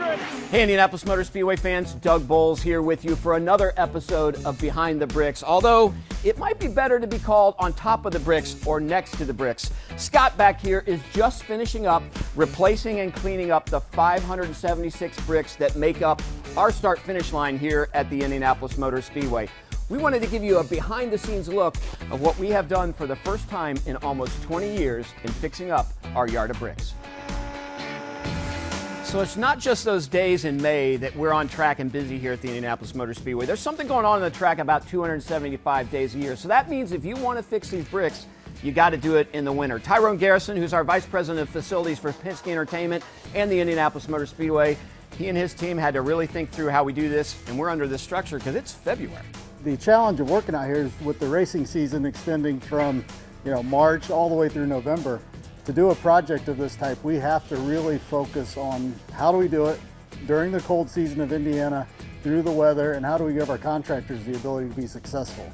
Hey, Indianapolis Motor Speedway fans, Doug Boles here with you for another episode of Behind the Bricks. Although it might be better to be called On Top of the Bricks or Next to the Bricks. Scott back here is just finishing up replacing and cleaning up the 576 bricks that make up our start-finish line here at the Indianapolis Motor Speedway. We wanted to give you a behind-the-scenes look of what we have done for the first time in almost 20 years in fixing up our yard of bricks. So it's not just those days in May that we're on track and busy here at the Indianapolis Motor Speedway. There's something going on the track about 275 days a year. So that means if you want to fix these bricks, you got to do it in the winter. Tyrone Garrison, who's our Vice President of Facilities for Penske Entertainment and the Indianapolis Motor Speedway, he and his team had to really think through how we do this, and we're under this structure because it's February. The challenge of working out here is with the racing season extending from March all the way through November. To do a project of this type, we have to really focus on how do we do it during the cold season of Indiana, through the weather, and how do we give our contractors the ability to be successful.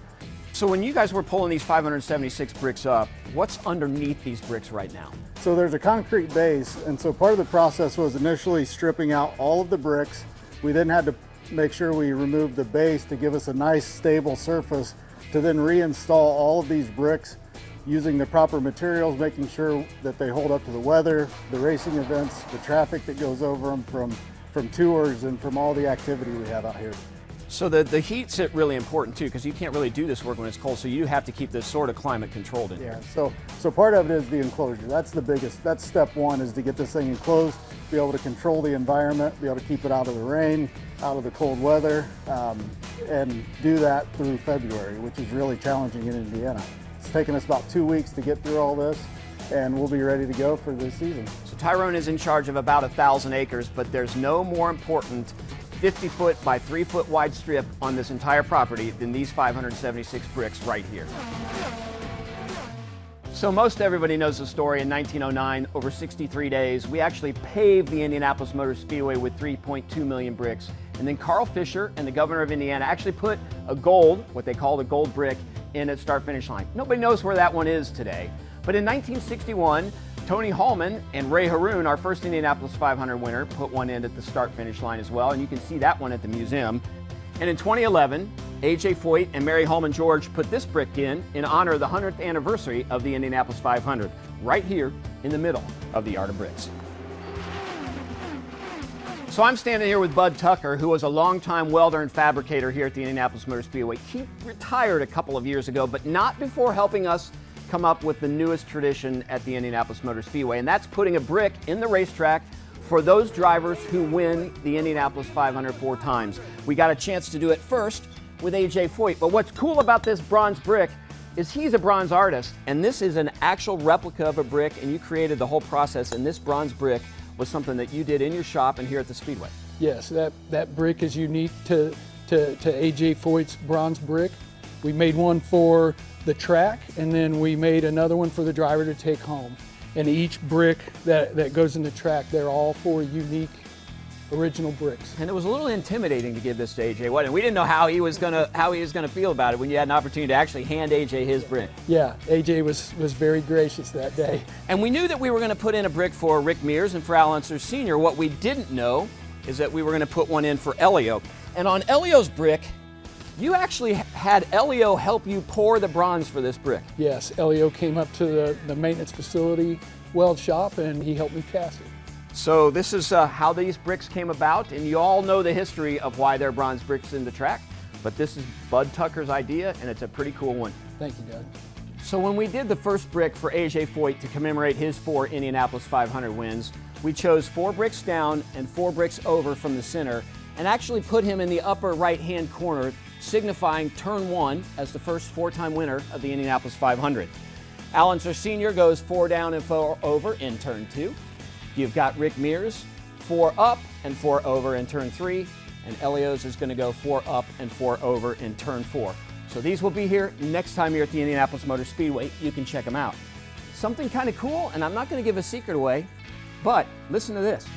So when you guys were pulling these 576 bricks up, what's underneath these bricks right now? So there's a concrete base, and so part of the process was initially stripping out all of the bricks. We then had to make sure we removed the base to give us a nice stable surface to then reinstall all of these bricks using the proper materials, making sure that they hold up to the weather, the racing events, the traffic that goes over them from tours and from all the activity we have out here. So the heat's really important too, because you can't really do this work when it's cold, so you have to keep this sort of climate controlled in here. So part of it is the enclosure. That's the biggest, that's step one, is to get this thing enclosed, be able to control the environment, be able to keep it out of the rain, out of the cold weather, and do that through February, which is really challenging in Indiana. It's taken us about 2 weeks to get through all this, and we'll be ready to go for this season. So Tyrone is in charge of about 1,000 acres, but there's no more important 50-foot by 3-foot wide strip on this entire property than these 576 bricks right here. So most everybody knows the story. In 1909, over 63 days, we actually paved the Indianapolis Motor Speedway with 3.2 million bricks. And then Carl Fisher and the governor of Indiana actually put a gold, what they called a gold brick, in at start-finish line. Nobody knows where that one is today. But in 1961, Tony Hallman and Ray Haroon, our first Indianapolis 500 winner, put one in at the start-finish line as well, and you can see that one at the museum. And in 2011, A.J. Foyt and Mary Holman George put this brick in honor of the 100th anniversary of the Indianapolis 500, right here in the middle of the Yard of Bricks. So I'm standing here with Bud Tucker, who was a longtime welder and fabricator here at the Indianapolis Motor Speedway. He retired a couple of years ago, but not before helping us come up with the newest tradition at the Indianapolis Motor Speedway, and that's putting a brick in the racetrack for those drivers who win the Indianapolis 500 4 times. We got a chance to do it first with A.J. Foyt, but what's cool about this bronze brick is he's a bronze artist, and this is an actual replica of a brick, and you created the whole process, and this bronze brick was something that you did in your shop and here at the Speedway. Yes, that brick is unique to A.J. Foyt's bronze brick. We made one for the track, and then we made another one for the driver to take home. And each brick that goes in the track, they're all 4 unique original bricks. And it was a little intimidating to give this to AJ, wasn't it? We didn't know how he was gonna feel about it when you had an opportunity to actually hand AJ his brick. Yeah, AJ was very gracious that day. And we knew that we were going to put in a brick for Rick Mears and for Al Unser Sr. What we didn't know is that we were going to put one in for Elio. And on Elio's brick, you actually had Elio help you pour the bronze for this brick. Yes, Elio came up to the maintenance facility weld shop, and he helped me cast it. So this is how these bricks came about, and you all know the history of why they're bronze bricks in the track, but this is Bud Tucker's idea, and it's a pretty cool one. Thank you, Doug. So when we did the first brick for A.J. Foyt to commemorate his 4 Indianapolis 500 wins, we chose 4 bricks down and 4 bricks over from the center, and actually put him in the upper right-hand corner, signifying turn 1 as the first 4-time winner of the Indianapolis 500. Al Unser Sr. goes 4 down and 4 over in turn 2. You've got Rick Mears, 4 up and 4 over in turn 3, and Elio's is going to go 4 up and 4 over in turn 4. So these will be here next time you're at the Indianapolis Motor Speedway. You can check them out. Something kind of cool, and I'm not going to give a secret away, but listen to this.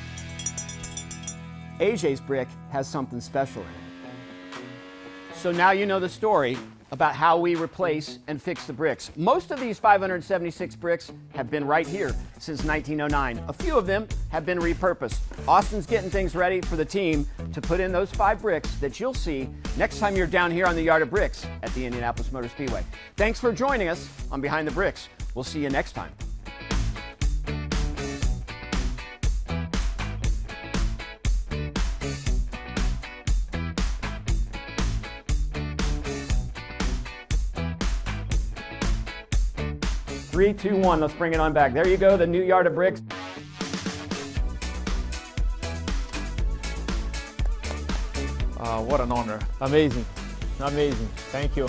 AJ's brick has something special in it. So now you know the story. about how we replace and fix the bricks. Most of these 576 bricks have been right here since 1909. A few of them have been repurposed. Austin's getting things ready for the team to put in those 5 bricks that you'll see next time you're down here on the Yard of Bricks at the Indianapolis Motor Speedway. Thanks for joining us on Behind the Bricks. We'll see you next time. Three, two, one. Let's bring it on back. There you go, the new Yard of Bricks. What an honor. Amazing, amazing. Thank you.